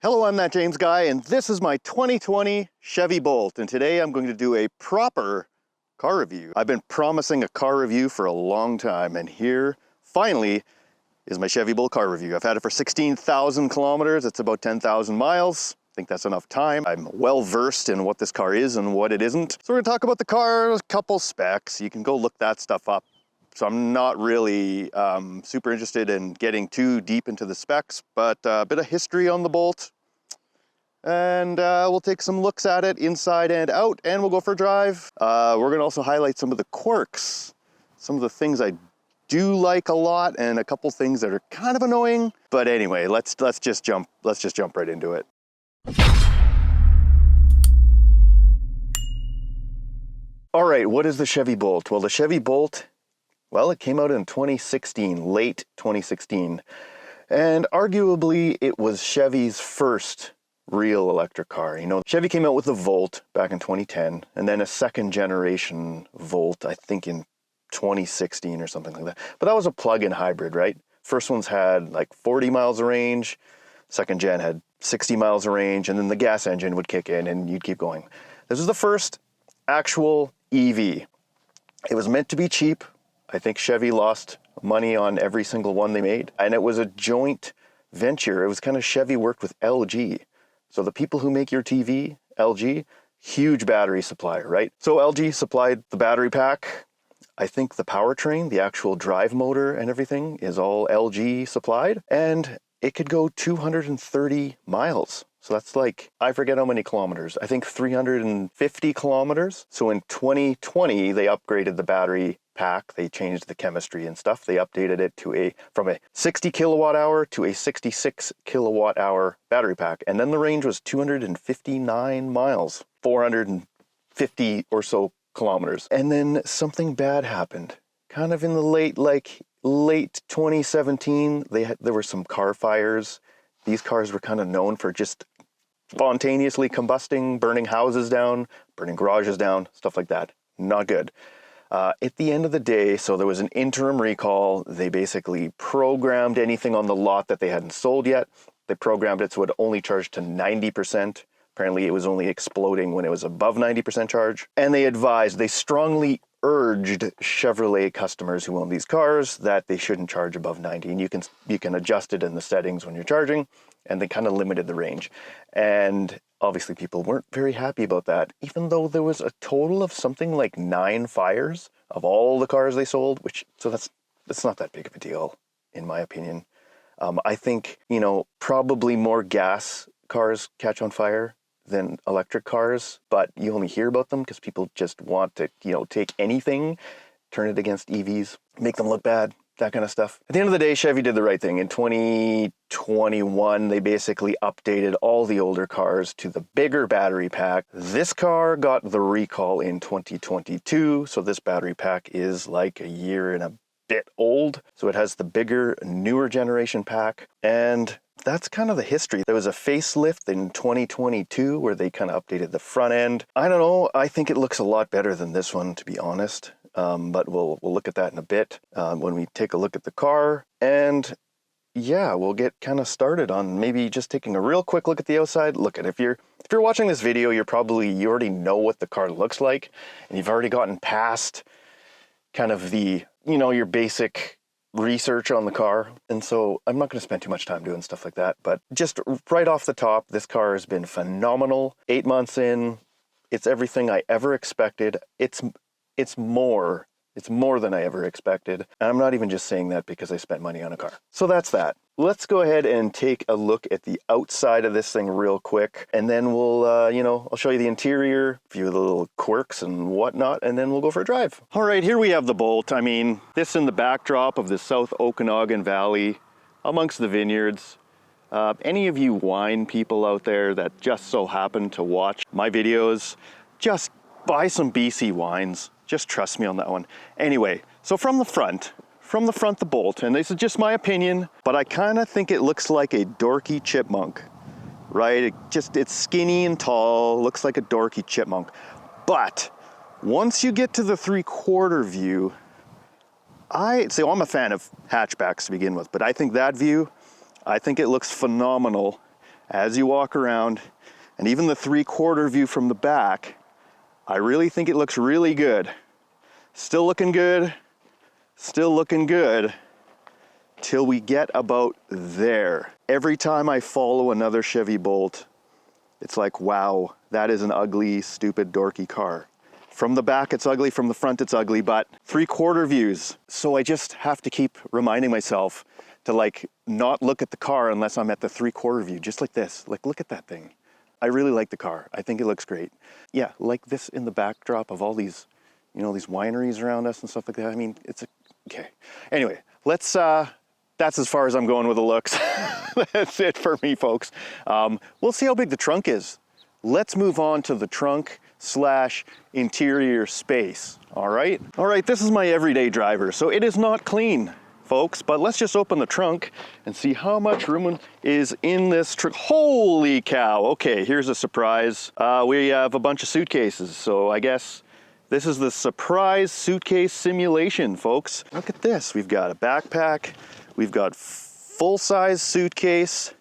Hello, I'm that James guy, and this is my 2020 Chevy Bolt, and today I'm going to do a proper car review. I've been promising a car review for a long time, and here, finally, is my Chevy Bolt car review. I've had it for 16,000 kilometers. It's about 10,000 miles. I think that's enough time. I'm well versed in what this car is and what it isn't. So we're gonna talk about the car, a couple specs. You can go look that stuff up. So I'm not really super interested in getting too deep into the specs, but a bit of history on the Bolt. And we'll take some looks at it inside and out, and we'll go for a drive. We're gonna also highlight some of the quirks, some of the things I do like a lot, and a couple things that are kind of annoying. But anyway, let's just jump right into it. All right, what is the Chevy Bolt? Well, the Chevy Bolt, well, it came out in 2016, late 2016. And arguably, it was Chevy's first real electric car. You know, Chevy came out with the Volt back in 2010, and then a second generation Volt, I think in 2016 or something like that. But that was a plug-in hybrid, right? First ones had like 40 miles of range, second gen had 60 miles of range, and then the gas engine would kick in and you'd keep going. This was the first actual EV. It was meant to be cheap. I think Chevy lost money on every single one they made. And it was a joint venture. It was kind of Chevy worked with LG. So the people who make your TV, LG, huge battery supplier, right? So LG supplied the battery pack. I think the powertrain, the actual drive motor and everything is all LG supplied. And it could go 230 miles. So that's like, I forget how many kilometers. I think 350 kilometers. So in 2020, they upgraded the battery pack. They changed the chemistry and stuff. They updated it from a 60 kilowatt hour to a 66 kilowatt hour battery pack. And then the range was 259 miles, 450 or so kilometers. And then something bad happened. Kind of in the late 2017, there were some car fires. These cars were kind of known for just spontaneously combusting, burning houses down, burning garages down, stuff like that. Not good. At the end of the day, so there was an interim recall. They basically programmed anything on the lot that they hadn't sold yet. They programmed it so it only charged to 90%. Apparently it was only exploding when it was above 90% charge. And they strongly urged Chevrolet customers who own these cars that they shouldn't charge above 90. And you can adjust it in the settings when you're charging, and they kind of limited the range. And obviously people weren't very happy about that, even though there was a total of something like 9 fires of all the cars they sold, so that's not that big of a deal, in my opinion. I think, probably more gas cars catch on fire than electric cars, but you only hear about them because people just want to, take anything, turn it against EVs, make them look bad, that kind of stuff. At the end of the day, Chevy did the right thing. In 2021, they basically updated all the older cars to the bigger battery pack. This car got the recall in 2022, so this battery pack is like a year and a bit old. So it has the bigger, newer generation pack, and that's kind of the history. There was a facelift in 2022 where they kind of updated the front end. I don't know. I think it looks a lot better than this one, to be honest. But we'll look at that in a bit when we take a look at the car. And yeah, we'll get kind of started on maybe just taking a real quick look at the outside. Look at if you're watching this video, you already know what the car looks like, and you've already gotten past kind of the your basic research on the car, and so I'm not going to spend too much time doing stuff like that. But just right off the top, this car has been phenomenal. 8 months in, it's everything I ever expected. It's more than I ever expected. And I'm not even just saying that because I spent money on a car. So that's that. Let's go ahead and take a look at the outside of this thing real quick, and then we'll I'll show you the interior, a few of the little quirks and whatnot, and then we'll go for a drive. All right, here we have the Bolt. I mean, this in the backdrop of the South Okanagan Valley amongst the vineyards. Any of you wine people out there that just so happen to watch my videos, just buy some BC wines. Just trust me on that one. Anyway, so from the front, the Bolt, and this is just my opinion, but I kind of think it looks like a dorky chipmunk, right? It's skinny and tall, looks like a dorky chipmunk. But once you get to the 3/4 view, I'm a fan of hatchbacks to begin with, but I think that view, I think it looks phenomenal. as you walk around, and even the 3/4 view from the back, I really think it looks really good. Still looking good, till we get about there. Every time I follow another Chevy Bolt, it's like, wow, that is an ugly, stupid, dorky car. From the back it's ugly, from the front it's ugly, but 3/4 views. So I just have to keep reminding myself to like not look at the car unless I'm at the 3/4 view, just like this. Like, look at that thing. I really like the car. I think it looks great. Yeah, like this in the backdrop of all these, you know, these wineries around us and stuff like that. I mean, okay. Anyway, let's, that's as far as I'm going with the looks. That's it for me, folks. We'll see how big the trunk is. Let's move on to the trunk / interior space. All right, this is my everyday driver, so it is not clean, folks, but let's just open the trunk and see how much room is in this trunk. Holy cow. Okay, here's a surprise. We have a bunch of suitcases, so I guess this is the surprise suitcase simulation, folks. Look at this. We've got a backpack, we've got full-size suitcase,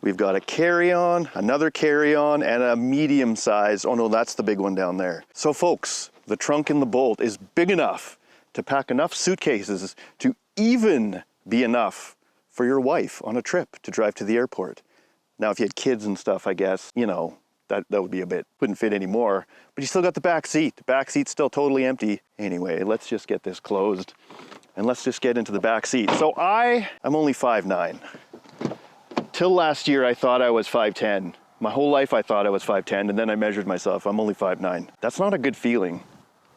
we've got a carry-on, another carry-on, and a medium size. Oh no, that's the big one down there. So folks, the trunk in the Bolt is big enough to pack enough suitcases to even be enough for your wife on a trip to drive to the airport. Now, if you had kids and stuff, I guess, you know, that would be a bit, wouldn't fit anymore, but you still got the back seat. The back seat's still totally empty. Anyway, let's just get this closed and let's just get into the back seat. So I'm only 5'9". Till last year, I thought I was 5'10". My whole life, I thought I was 5'10", and then I measured myself. I'm only 5'9". That's not a good feeling.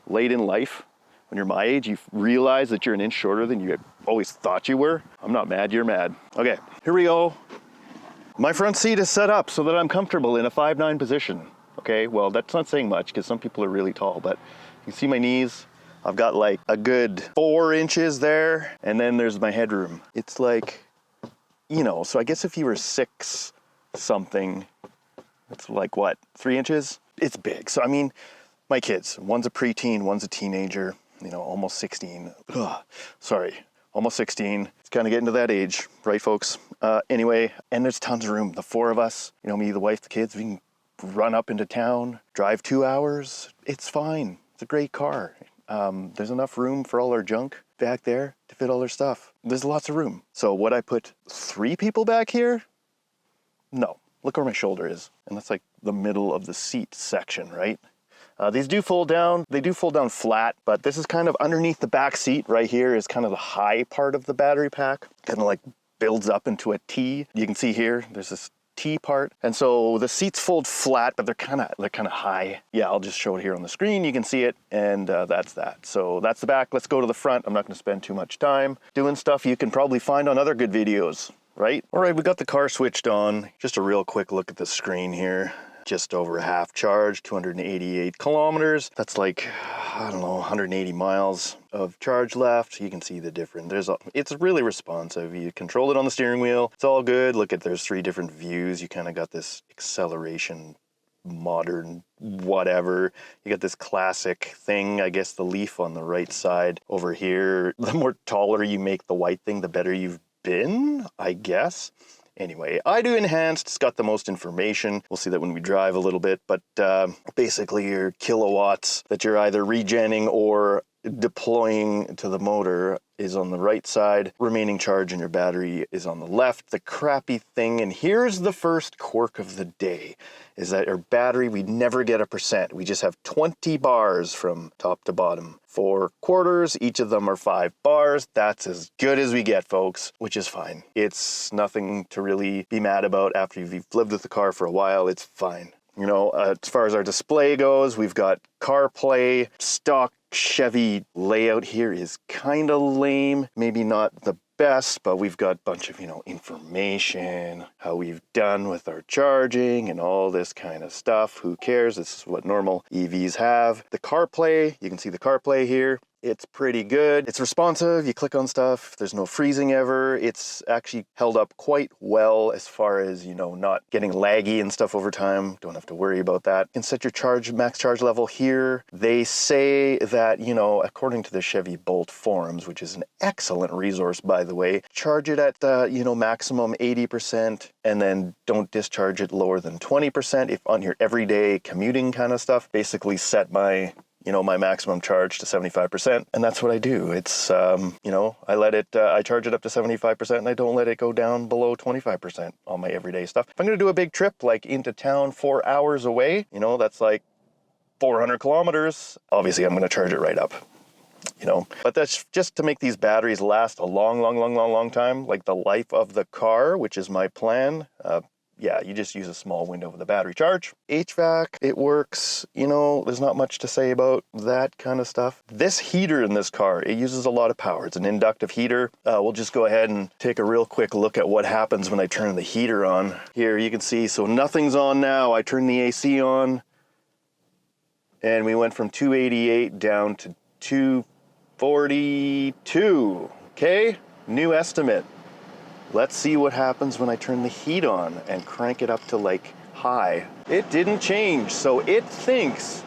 Late in life, when you're my age, you realize that you're an inch shorter than you always thought you were. I'm not mad, you're mad. Okay, here we go. My front seat is set up so that I'm comfortable in a 5'9" position. Okay, well, that's not saying much because some people are really tall, but you see my knees? I've got like a good 4 inches there, and then there's my headroom. It's like, you know, so I guess if you were 6 something, it's like what, 3 inches? It's big. So I mean, my kids, one's a preteen, one's a teenager, you know, almost 16. Almost 16. It's kind of getting to that age, right, folks? Anyway, and there's tons of room. The 4 of us, you know, me, the wife, the kids, we can run up into town, drive 2 hours. It's fine. It's a great car. There's enough room for all our junk back there to fit all our stuff. There's lots of room. So would I put 3 people back here? No. Look where my shoulder is. And that's like the middle of the seat section, right? These do fold down. They do fold down flat, but this is kind of underneath the back seat right here is kind of the high part of the battery pack. Kind of like builds up into a T. You can see here, there's this T part. And so the seats fold flat, but they're kind of high. Yeah, I'll just show it here on the screen. You can see it, and that's that. So that's the back. Let's go to the front. I'm not going to spend too much time doing stuff you can probably find on other good videos, right? All right, we got the car switched on. Just a real quick look at the screen here. Just over half charge, 288 kilometers. That's like, I don't know, 180 miles of charge left. You can see the difference. It's really responsive. You control it on the steering wheel. It's all good. Look at, there's 3 different views. You kind of got this acceleration, modern, whatever. You got this classic thing, I guess the leaf on the right side over here. The more taller you make the white thing, the better you've been, I guess. Anyway, I do enhanced. It's got the most information. We'll see that when we drive a little bit, but basically your kilowatts that you're either regenning or deploying to the motor is on the right side. Remaining charge in your battery is on the left. The crappy thing, and here's the first quirk of the day, is that our battery, we never get a percent. We just have 20 bars from top to bottom. 4 quarters, each of them are 5 bars. That's as good as we get, folks, which is fine. It's nothing to really be mad about after you've lived with the car for a while. It's fine. You know, as far as our display goes, we've got CarPlay. Stock Chevy layout here is kind of lame. Maybe not the best, but we've got a bunch of, you know, information, how we've done with our charging and all this kind of stuff. Who cares? This is what normal EVs have. The CarPlay, you can see the CarPlay here. It's pretty good. It's responsive. You click on stuff. There's no freezing ever. It's actually held up quite well as far as, not getting laggy and stuff over time. Don't have to worry about that. You can set your max charge level here. They say that, according to the Chevy Bolt forums, which is an excellent resource, by the way, charge it at, maximum 80% and then don't discharge it lower than 20% if on your everyday commuting kind of stuff. Basically set my maximum charge to 75%. And that's what I do. It's, I charge it up to 75% and I don't let it go down below 25% on my everyday stuff. If I'm going to do a big trip, like into town 4 hours away, that's like 400 kilometers, obviously I'm going to charge it right up. But that's just to make these batteries last a long time, like the life of the car, which is my plan. You just use a small window of the battery charge. HVAC, it works. There's not much to say about that kind of stuff. This heater in this car, it uses a lot of power. It's an inductive heater. We'll just go ahead and take a real quick look at what happens when I turn the heater on. Here you can see, so nothing's on now. I turn the AC on, and we went from 288 down to 242. Okay, new estimate. Let's see what happens when I turn the heat on and crank it up to like high. It didn't change, so it thinks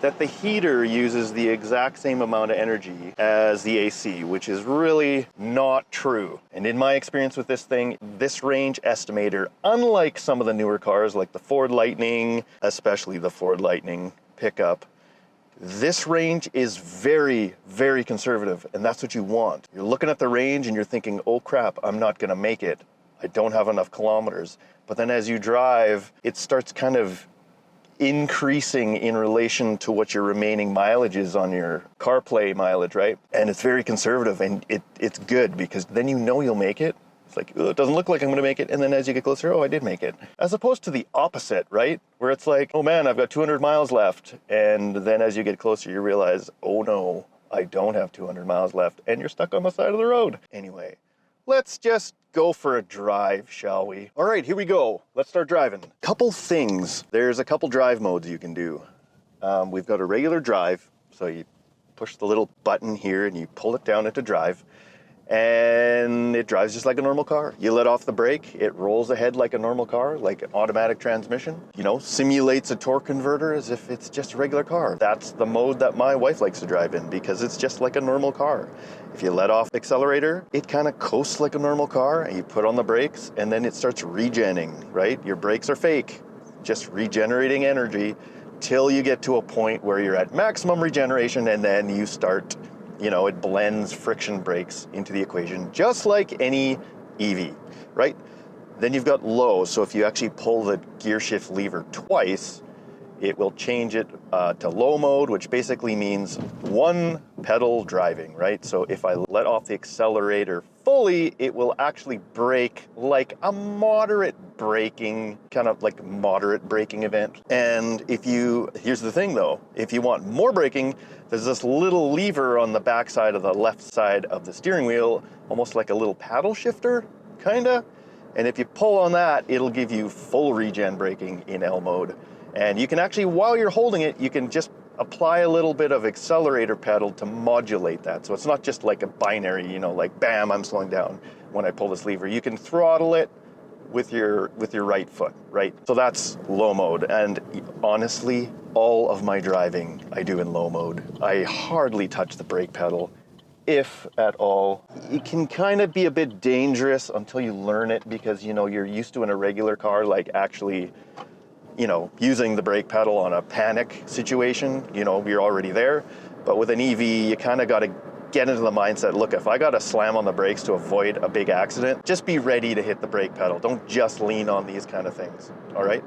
that the heater uses the exact same amount of energy as the AC, which is really not true. And in my experience with this thing, this range estimator, unlike some of the newer cars like the Ford Lightning, especially the Ford Lightning pickup, this range is very, very conservative, and that's what you want. You're looking at the range and you're thinking, oh crap, I'm not gonna make it. I don't have enough kilometers. But then as you drive, it starts kind of increasing in relation to what your remaining mileage is on your CarPlay mileage, right? And it's very conservative, and it's good because then you'll make it. It's like, it doesn't look like I'm going to make it. And then as you get closer, I did make it. As opposed to the opposite, right? Where it's like, oh man, I've got 200 miles left. And then as you get closer, you realize, oh no, I don't have 200 miles left. And you're stuck on the side of the road. Anyway, let's just go for a drive, shall we? All right, here we go. Let's start driving. Couple things. There's a couple drive modes you can do. We've got a regular drive. So you push the little button here and you pull it down into drive. And it drives just like a normal car. You let off the brake, it rolls ahead like a normal car, like an automatic transmission, simulates a torque converter as if it's just a regular car. That's the mode that my wife likes to drive in because it's just like a normal car. If you let off the accelerator, it kind of coasts like a normal car, and you put on the brakes and then it starts regenning, right? Your brakes are fake, just regenerating energy till you get to a point where you're at maximum regeneration, and then you start it blends friction brakes into the equation, just like any EV, right? Then you've got low. So if you actually pull the gear shift lever twice, it will change it to low mode, which basically means one pedal driving, right? So if I let off the accelerator fully, it will actually brake like a moderate braking event. And here's the thing though, if you want more braking, there's this little lever on the back side of the left side of the steering wheel, almost like a little paddle shifter, kinda. And if you pull on that, it'll give you full regen braking in L mode. And you can actually, while you're holding it, you can just apply a little bit of accelerator pedal to modulate that. So it's not just like a binary, like bam, I'm slowing down when I pull this lever. You can throttle it with your right foot, right? So that's low mode. And honestly, all of my driving I do in low mode. I hardly touch the brake pedal, if at all. It can kind of be a bit dangerous until you learn it because, you're used to in a regular car, like actually using the brake pedal on a panic situation, you're already there. But with an EV, you kind of got to get into the mindset, look, if I got to slam on the brakes to avoid a big accident, just be ready to hit the brake pedal. Don't just lean on these kind of things, all right?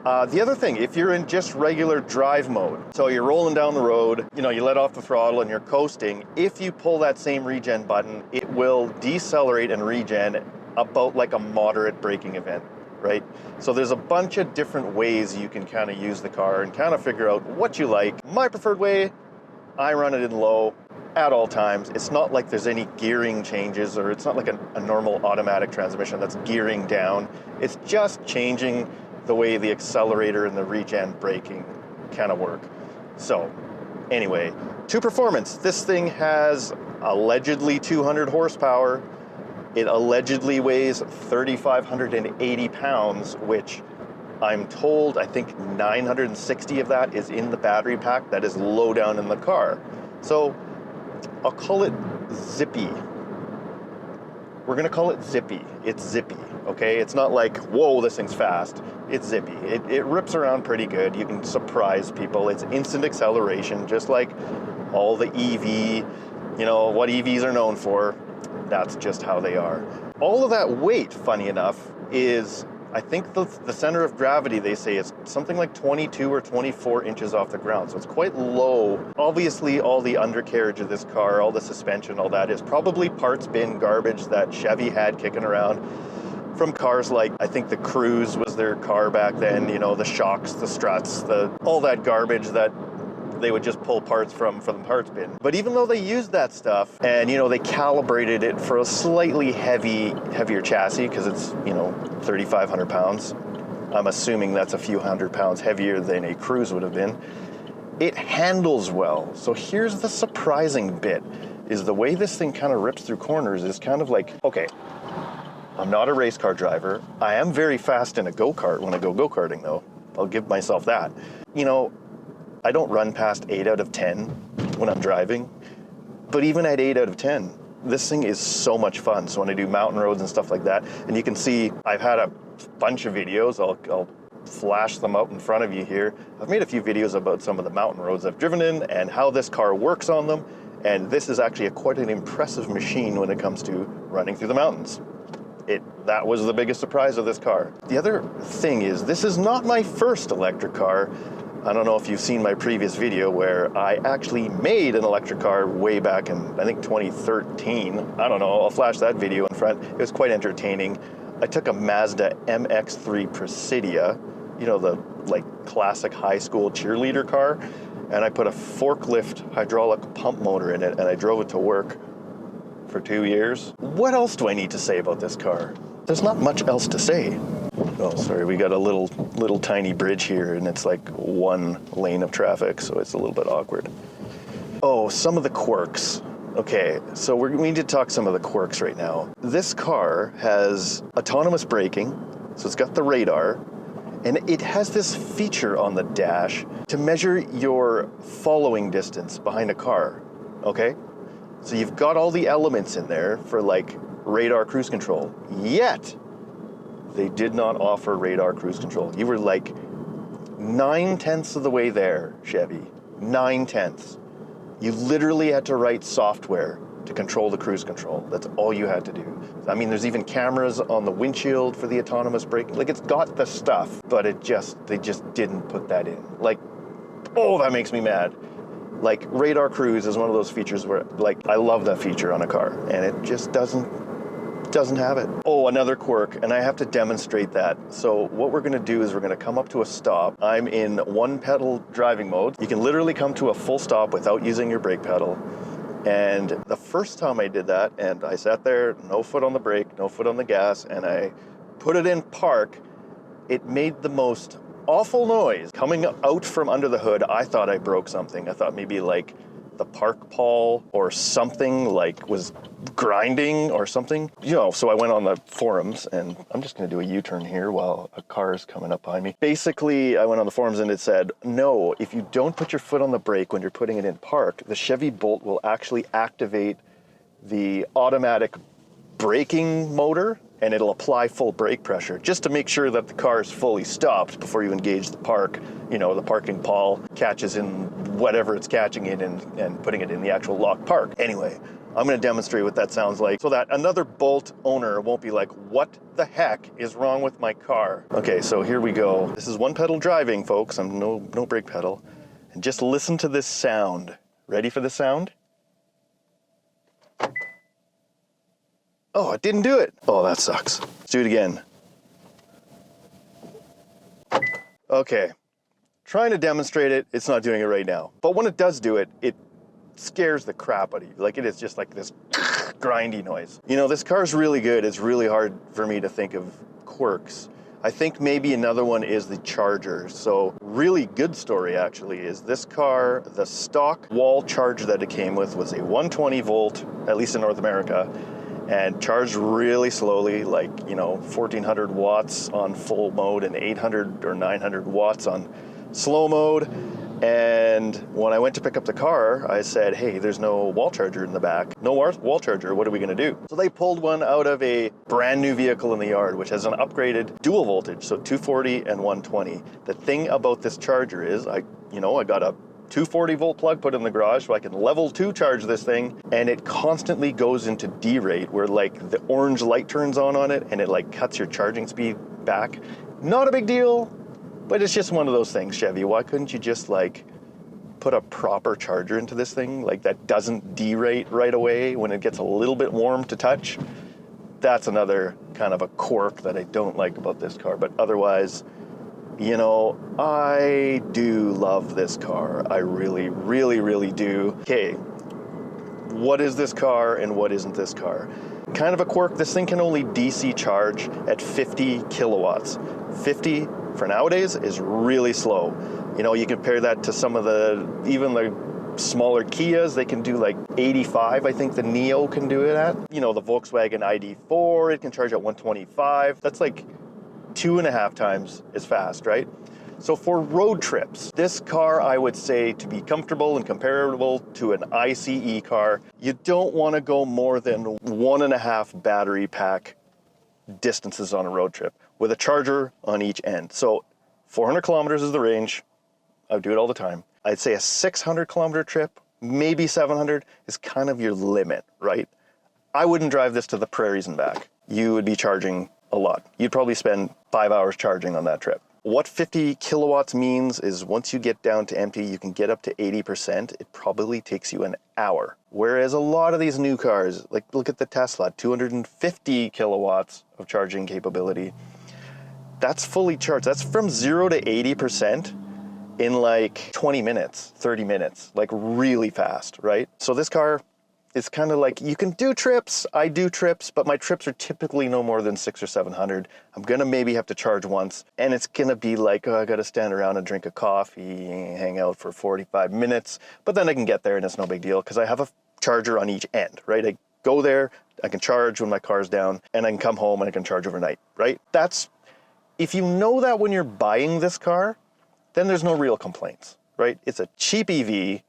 The other thing, if you're in just regular drive mode, so you're rolling down the road, you let off the throttle and you're coasting, if you pull that same regen button, it will decelerate and regen about like a moderate braking event. Right? So there's a bunch of different ways you can kind of use the car and kind of figure out what you like. My preferred way, I run it in low at all times. It's not like there's any gearing changes, or it's not like a normal automatic transmission that's gearing down. It's just changing the way the accelerator and the regen braking kind of work. So anyway, To performance, this thing has allegedly 200 horsepower. It allegedly weighs 3,580 pounds, which I'm told, I think 960 of that is in the battery pack that is low down in the car. So I'll call it zippy. We're gonna call it zippy. It's zippy, okay? It's not like, whoa, this thing's fast. It's zippy. It rips around pretty good. You can surprise people. It's instant acceleration, just like all the EV, you know, what EVs are known for. That's just how they are. All of that weight, funny enough, is, I think the center of gravity, they say, is something like 22 or 24 inches off the ground. So it's quite low. Obviously, all the undercarriage of this car, all the suspension, all that is probably parts bin garbage that Chevy had kicking around from cars like, I think the Cruze was their car back then, you know, the shocks, the struts, all that garbage that they would just pull parts from the parts bin. But even though they used that stuff and, you know, they calibrated it for a slightly heavier chassis, because it's, you know, 3,500 pounds. I'm assuming that's a few hundred pounds heavier than a Cruze would have been. It handles well. So here's the surprising bit, is the way this thing kind of rips through corners is kind of like, okay, I'm not a race car driver. I am very fast in a go-kart when I go go-karting though. I'll give myself that. You know, I don't run past 8 out of 10 when I'm driving, but even at 8 out of 10, this thing is so much fun. So when I do mountain roads and stuff like that, and you can see I've had a bunch of videos, I'll flash them up in front of you here. I've made a few videos about some of the mountain roads I've driven in and how this car works on them, and this is actually quite an impressive machine when it comes to running through the mountains. That was the biggest surprise of this car. The other thing is, this is not my first electric car. I don't know if you've seen my previous video where I actually made an electric car way back in, I think, 2013. I don't know, I'll flash that video in front. It was quite entertaining. I took a Mazda MX-3 Presidia, you know, the like classic high school cheerleader car, and I put a forklift hydraulic pump motor in it, and I drove it to work for 2 years. What else do I need to say about this car? There's not much else to say. Oh, sorry, we got a little tiny bridge here, and it's like one lane of traffic, so it's a little bit awkward. Oh, some of the quirks. Okay, so we need to talk some of the quirks right now. This car has autonomous braking, so it's got the radar, and it has this feature on the dash to measure your following distance behind a car, okay? So you've got all the elements in there for like radar cruise control, yet they did not offer radar cruise control. You were like 9/10 of the way there, Chevy. 9/10. You literally had to write software to control the cruise control. That's all you had to do. I mean, there's even cameras on the windshield for the autonomous braking. Like, it's got the stuff, but they just didn't put that in. Like, oh, that makes me mad. Like, radar cruise is one of those features where, like, I love that feature on a car, and it just doesn't have it. Oh, another quirk, and I have to demonstrate that. So what we're gonna do is we're gonna come up to a stop. I'm in one pedal driving mode. You can literally come to a full stop without using your brake pedal. And the first time I did that, and I sat there, no foot on the brake, no foot on the gas, and I put it in park, it made the most awful noise coming out from under the hood. I thought I broke something. I thought maybe like the park pawl or something like was grinding or something. You know, so I went on the forums, and I'm just gonna do a U-turn here while a car is coming up behind me. Basically, I went on the forums and it said, no, if you don't put your foot on the brake when you're putting it in park, the Chevy Bolt will actually activate the automatic braking motor, and it'll apply full brake pressure just to make sure that the car is fully stopped before you engage the park. You know, the parking pawl catches in whatever it's catching it and putting it in the actual locked park. Anyway, I'm gonna demonstrate what that sounds like so that another Bolt owner won't be like, what the heck is wrong with my car? Okay, so here we go. This is one pedal driving, folks. I'm no brake pedal. And just listen to this sound. Ready for the sound? Oh, it didn't do it. Oh, that sucks. Let's do it again. Okay, trying to demonstrate it, it's not doing it right now. But when it does do it, it scares the crap out of you. Like, it is just like this grindy noise. You know, this car's really good. It's really hard for me to think of quirks. I think maybe another one is the charger. So really good story actually is this car, the stock wall charger that it came with was a 120 volt, at least in North America, and charged really slowly, like, 1400 watts on full mode and 800 or 900 watts on slow mode. And when I went to pick up the car, I said, hey, there's no wall charger in the back. No wall charger, what are we gonna do? So they pulled one out of a brand new vehicle in the yard, which has an upgraded dual voltage, so 240 and 120. The thing about this charger is, I got a 240 volt plug put in the garage so I can level 2 charge this thing, and it constantly goes into D-rate where like the orange light turns on it and it like cuts your charging speed back. Not a big deal. But it's just one of those things, Chevy. Why couldn't you just like put a proper charger into this thing, like that doesn't derate right away when it gets a little bit warm to touch? That's another kind of a quirk that I don't like about this car. But otherwise, I do love this car. I really, really, really do. Okay, what is this car and what isn't this car? Kind of a quirk. This thing can only DC charge at 50 kilowatts. 50 for nowadays is really slow. You compare that to some of even the smaller Kias, they can do like 85, I think the Neo can do it at. The Volkswagen ID4, it can charge at 125. That's like 2.5 times as fast, right? So for road trips, this car, I would say, to be comfortable and comparable to an ICE car, you don't want to go more than 1.5 battery pack distances on a road trip with a charger on each end. So 400 kilometers is the range. I do it all the time. I'd say a 600 kilometer trip, maybe 700, is kind of your limit, right? I wouldn't drive this to the prairies and back. You would be charging a lot. You'd probably spend 5 hours charging on that trip. What 50 kilowatts means is once you get down to empty, you can get up to 80%. It probably takes you an hour. Whereas a lot of these new cars, like look at the Tesla, 250 kilowatts of charging capability. That's fully charged. That's from 0 to 80% in like 20 minutes, 30 minutes, like really fast, right? So this car, it's kind of like, you can do trips, I do trips, but my trips are typically no more than 600 or 700. I'm gonna maybe have to charge once, and it's gonna be like, I gotta stand around and drink a coffee, hang out for 45 minutes, but then I can get there and it's no big deal because I have a charger on each end, right? I go there, I can charge when my car's down, and I can come home and I can charge overnight, right? If you know that when you're buying this car, then there's no real complaints, right? It's a cheap EV.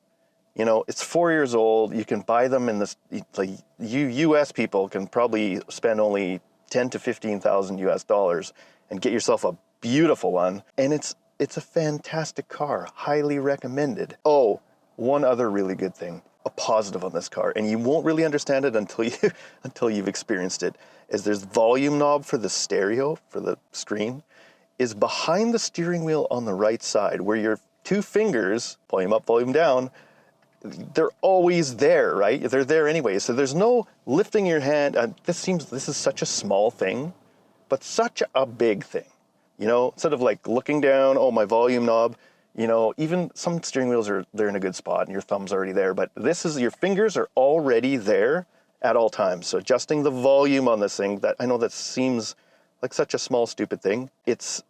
It's 4 years old. You can buy them in this, like US people can probably spend only 10 to 15,000 US dollars and get yourself a beautiful one. And it's a fantastic car, highly recommended. Oh, one other really good thing, a positive on this car, and you won't really understand it until you've experienced it, is there's volume knob for the stereo, for the screen, is behind the steering wheel on the right side where your 2 fingers, volume up, volume down, they're always there, right? They're there anyway. So there's no lifting your hand. This is such a small thing, but such a big thing. Instead of like looking down, oh, my volume knob, even some steering wheels they're in a good spot and your thumb's already there, but your fingers are already there at all times. So adjusting the volume on this thing, that I know that seems like such a small, stupid thing. It's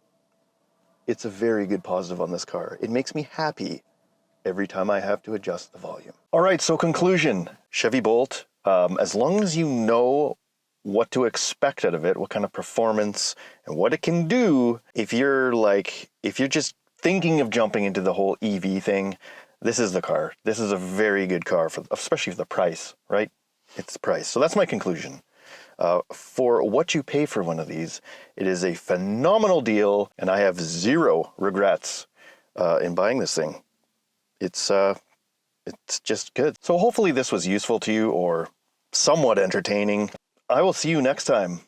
a very good positive on this car. It makes me happy every time I have to adjust the volume. All right, so conclusion, Chevy Bolt, as long as you know what to expect out of it, what kind of performance and what it can do, if you're just thinking of jumping into the whole EV thing, this is the car. This is a very good car, especially for the price, right? It's the price. So that's my conclusion. For what you pay for one of these, it is a phenomenal deal, and I have zero regrets in buying this thing. It's just good. So hopefully this was useful to you or somewhat entertaining. I will see you next time.